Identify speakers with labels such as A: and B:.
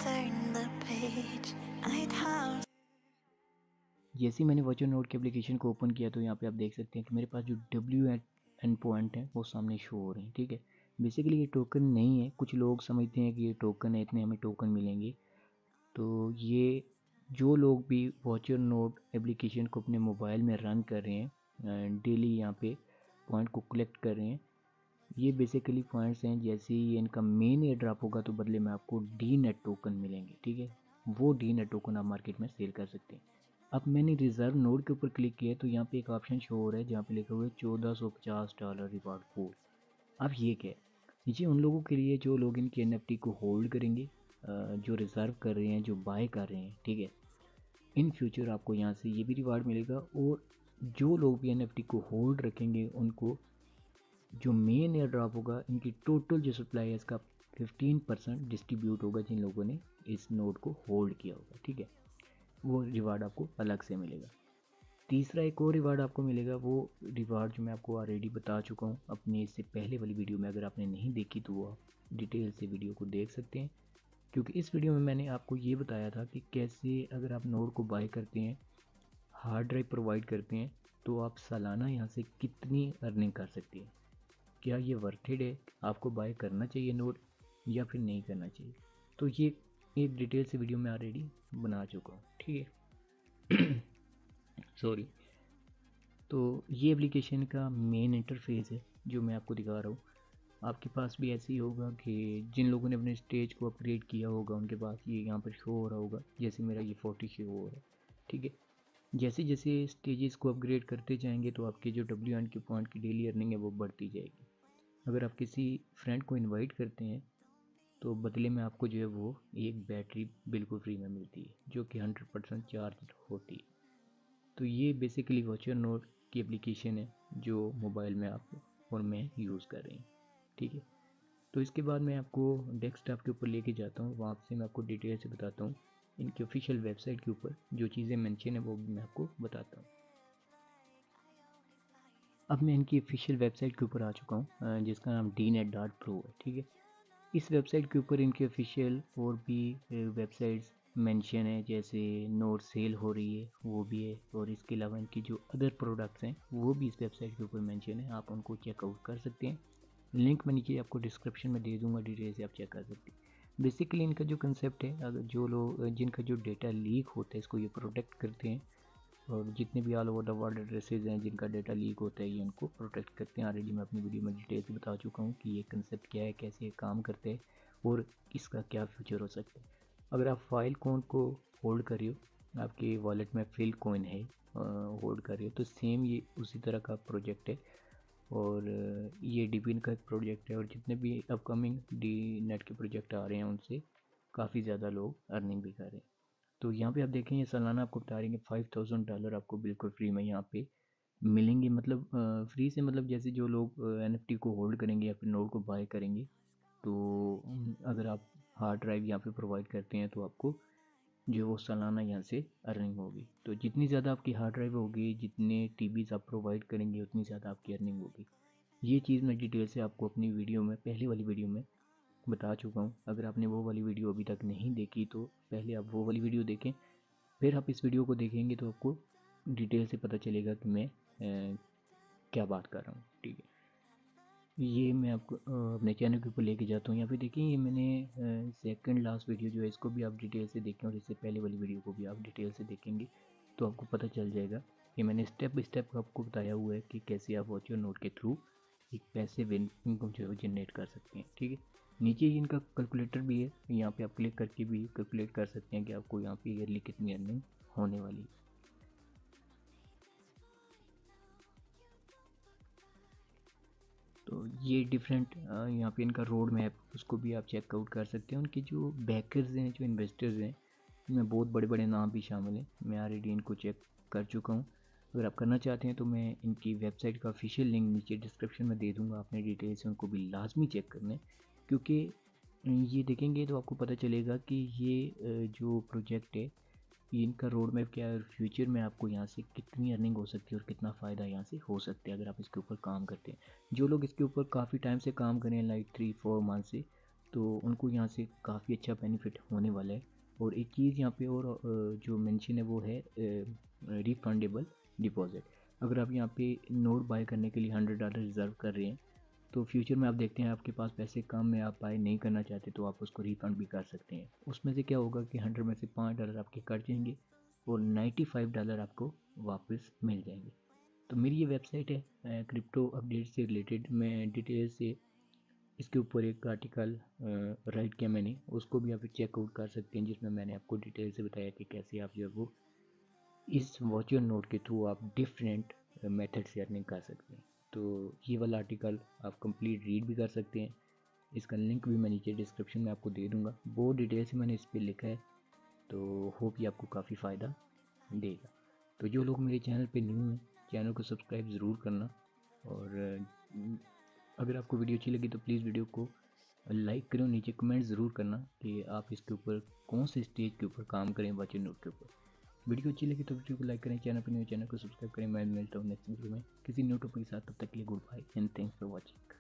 A: turn the page. I'd have
B: जैसे ही मैंने virtual node की एप्लीकेशन को ओपन किया तो यहाँ पे आप देख सकते हैं कि मेरे पास जो डब्ल्यू एन पॉइंट है वो सामने शो हो रहे हैं। ठीक है, बेसिकली ये टोकन नहीं है। कुछ लोग समझते हैं कि ये टोकन है, इतने हमें टोकन मिलेंगे। तो ये जो लोग भी वर्चुअल नोड एप्लीकेशन को अपने मोबाइल में रन कर रहे हैं, डेली यहाँ पे पॉइंट को कलेक्ट कर रहे हैं, ये बेसिकली पॉइंट्स हैं। जैसे ही इनका मेन एयर ड्रॉप होगा तो बदले में आपको डी नेट टोकन मिलेंगे। ठीक है, वो डी नेट टोकन आप मार्केट में सेल कर सकते हैं। अब मैंने रिजर्व नोड के ऊपर क्लिक किया तो यहाँ पे एक ऑप्शन शो हो रहा है जहाँ पे लिखा हुआ है $1450 रिवार्ड कोड। अब ये क्या है? ये उन लोगों के लिए जो लोग इनकी NFT को होल्ड करेंगे, जो रिज़र्व कर रहे हैं, जो बाय कर रहे हैं। ठीक है, इन फ्यूचर आपको यहाँ से ये भी रिवार्ड मिलेगा। और जो लोग भी NFT को होल्ड रखेंगे उनको जो मेन एयर ड्रॉप होगा, इनकी टोटल जो सप्लाई है इसका 15% डिस्ट्रीब्यूट होगा जिन लोगों ने इस नोड को होल्ड किया होगा। ठीक है, वो रिवार्ड आपको अलग से मिलेगा। तीसरा एक और रिवार्ड आपको मिलेगा, वो रिवार्ड जो मैं आपको ऑलरेडी बता चुका हूँ अपनी इससे पहले वाली वीडियो में। अगर आपने नहीं देखी तो वो आप डिटेल से वीडियो को देख सकते हैं, क्योंकि इस वीडियो में मैंने आपको ये बताया था कि कैसे अगर आप नोड को बाय करते हैं, हार्ड ड्राइव प्रोवाइड करते हैं, तो आप सालाना यहाँ से कितनी अर्निंग कर सकते हैं। क्या ये वर्थेड है, आपको बाय करना चाहिए नोड या फिर नहीं करना चाहिए। तो ये एक डिटेल से वीडियो मैं ऑलरेडी बना चुका हूँ। ठीक है सॉरी। तो ये एप्लीकेशन का मेन इंटरफेस है जो मैं आपको दिखा रहा हूँ। आपके पास भी ऐसे ही होगा कि जिन लोगों ने अपने स्टेज को अपग्रेड किया होगा उनके पास ये यहाँ पर शो हो रहा होगा। जैसे मेरा ये 40 शो हो रहा है। ठीक है, जैसे जैसे स्टेजेस को अपग्रेड करते जाएंगे तो आपके जो डब्ल्यू एन के पॉइंट की डेली अर्निंग है वो बढ़ती जाएगी। अगर आप किसी फ्रेंड को इनवाइट करते हैं तो बदले में आपको जो है वो एक बैटरी बिल्कुल फ्री में मिलती है जो कि 100% चार्ज होती है। तो ये बेसिकली वर्चुअल नोड की एप्लीकेशन है जो मोबाइल में आप और मैं यूज़ कर रहे हैं। ठीक है, तो इसके बाद मैं आपको डेस्कटॉप के ऊपर लेके जाता हूँ, वहाँ से मैं आपको डिटेल से बताता हूँ इनकी ऑफिशियल वेबसाइट के ऊपर जो चीज़ें मेंशन है वो भी मैं आपको बताता हूँ। अब मैं इनकी ऑफिशियल वेबसाइट के ऊपर आ चुका हूँ जिसका नाम dnet.pro है। ठीक है, इस वेबसाइट के ऊपर इनकी ऑफिशियल और भी वेबसाइट्स मेंशन है, जैसे नोट सेल हो रही है वो भी है, और इसके अलावा इनकी जो अदर प्रोडक्ट्स हैं वो भी इस वेबसाइट के ऊपर मेंशन है। आप उनको चेकआउट कर सकते हैं। लिंक मैं नीचे आपको डिस्क्रिप्शन में दे दूंगा, डिटेल से आप चेक कर सकते हैं। बेसिकली इनका जो कंसेप्ट है, अगर जो लोग जिनका जो डेटा लीक होता है इसको ये प्रोटेक्ट करते हैं। और जितने भी all over the world addresses हैं जिनका डेटा लीक होता है ये उनको प्रोटेक्ट करते हैं। ऑलरेडी मैं अपनी वीडियो में डिटेल से बता चुका हूँ कि ये कंसेप्ट क्या है, कैसे ये काम करते हैं और इसका क्या फ्यूचर हो सकता है। अगर आप फाइल कोइन को होल्ड कर रहे हो, आपके वॉलेट में फिल कोइन है होल्ड कर रहे हो, तो सेम ये उसी तरह का प्रोजेक्ट है। और ये डीपिन का एक प्रोजेक्ट है, और जितने भी अपकमिंग डी नेट के प्रोजेक्ट आ रहे हैं उनसे काफ़ी ज़्यादा लोग अर्निंग भी कर रहे हैं। तो यहाँ पे आप देखें ये सालाना आपको बता रहे हैं $5000 आपको बिल्कुल फ्री में यहाँ पे मिलेंगे। मतलब फ्री से मतलब जैसे जो लोग NFT को होल्ड करेंगे या फिर नोड को बाय करेंगे, तो अगर आप हार्ड ड्राइव यहाँ पे प्रोवाइड करते हैं तो आपको जो है वो सालाना यहाँ से अर्निंग होगी। तो जितनी ज़्यादा आपकी हार्ड ड्राइव होगी, जितने टीबीज़ आप प्रोवाइड करेंगे, उतनी ज़्यादा आपकी अर्निंग होगी। ये चीज़ मैं डिटेल से आपको अपनी वीडियो में, पहली वाली वीडियो में बता चुका हूँ। अगर आपने वो वाली वीडियो अभी तक नहीं देखी तो पहले आप वो वाली वीडियो देखें, फिर आप इस वीडियो को देखेंगे तो आपको डिटेल से पता चलेगा कि मैं क्या बात कर रहा हूँ। ठीक है, ये मैं आपको अपने चैनल के ऊपर लेके जाता हूँ। यहाँ पे देखिए ये मैंने सेकंड लास्ट वीडियो जो है इसको भी आप डिटेल से देखें, और इससे पहले वाली वीडियो को भी आप डिटेल से देखेंगे तो आपको पता चल जाएगा। ये मैंने स्टेप बाय स्टेप आपको बताया हुआ है कि कैसे आप वर्चुअल नोड के थ्रू एक पैसिव इनकम जो है जनरेट कर सकते हैं। ठीक है, नीचे ही इनका कैलकुलेटर भी है, यहाँ पे आप क्लिक करके भी कैलकुलेट कर सकते हैं कि आपको यहाँ पे ईयरली कितनी अर्निंग होने वाली है। तो ये डिफरेंट यहाँ पे इनका रोड मैप, उसको भी आप चेकआउट कर सकते हैं। उनके जो बैकर्स हैं, जो इन्वेस्टर्स हैं, इनमें बहुत बड़े बड़े नाम भी शामिल हैं। मैं ऑलरेडी इनको चेक कर चुका हूँ। अगर आप करना चाहते हैं तो मैं इनकी वेबसाइट का ऑफिशियल लिंक नीचे डिस्क्रिप्शन में दे दूँगा। आपने डिटेल से उनको भी लाजमी चेक करना है, क्योंकि ये देखेंगे तो आपको पता चलेगा कि ये जो प्रोजेक्ट है इनका रोड मैप क्या है, और फ्यूचर में आपको यहाँ से कितनी अर्निंग हो सकती है और कितना फ़ायदा यहाँ से हो सकता है अगर आप इसके ऊपर काम करते हैं। जो लोग इसके ऊपर काफ़ी टाइम से काम करें, लाइक 3-4 मंथ से, तो उनको यहाँ से काफ़ी अच्छा बेनिफिट होने वाला है। और एक चीज़ यहाँ पे और जो मेंशन है वो है रिफंडेबल डिपॉजिट। अगर आप यहाँ पे नोट बाय करने के लिए $100 रिज़र्व कर रहे हैं, तो फ्यूचर में आप देखते हैं आपके पास पैसे कम है, आप बाय नहीं करना चाहते, तो आप उसको रिफ़ंड भी कर सकते हैं। उसमें से क्या होगा कि 100 में से $5 आपके कट जाएंगे और $95 आपको वापस मिल जाएंगे। तो मेरी ये वेबसाइट है क्रिप्टो अपडेट से रिलेटेड। मैं डिटेल से इसके ऊपर एक आर्टिकल राइट किया मैंने, उसको भी आप चेकआउट कर सकते हैं, जिसमें मैंने आपको डिटेल से बताया कि कैसे आप जो है वो इस वर्चुअल नोट के थ्रू आप डिफरेंट मेथड से अर्निंग कर सकते हैं। तो ये वाला आर्टिकल आप कंप्लीट रीड भी कर सकते हैं। इसका लिंक भी मैं नीचे डिस्क्रिप्शन में आपको दे दूँगा। बहुत डिटेल से मैंने इस पर लिखा है, तो होप ये आपको काफ़ी फ़ायदा देगा। तो जो लोग मेरे चैनल पे न्यू हैं, चैनल को सब्सक्राइब ज़रूर करना। और अगर आपको वीडियो अच्छी लगी तो प्लीज़ वीडियो को लाइक करें, नीचे कमेंट ज़रूर करना कि आप इसके ऊपर कौन से स्टेज के ऊपर काम करें वर्चुअल नोट के ऊपर। वीडियो अच्छी लगी तो वीडियो को लाइक करें, चैनल पर न्यू चैनल को सब्सक्राइब करें। मैं मिलता हूँ नेक्स्ट वीडियो में किसी न्यू टॉपिक के साथ। तब तक के लिए goodbye and thanks for watching.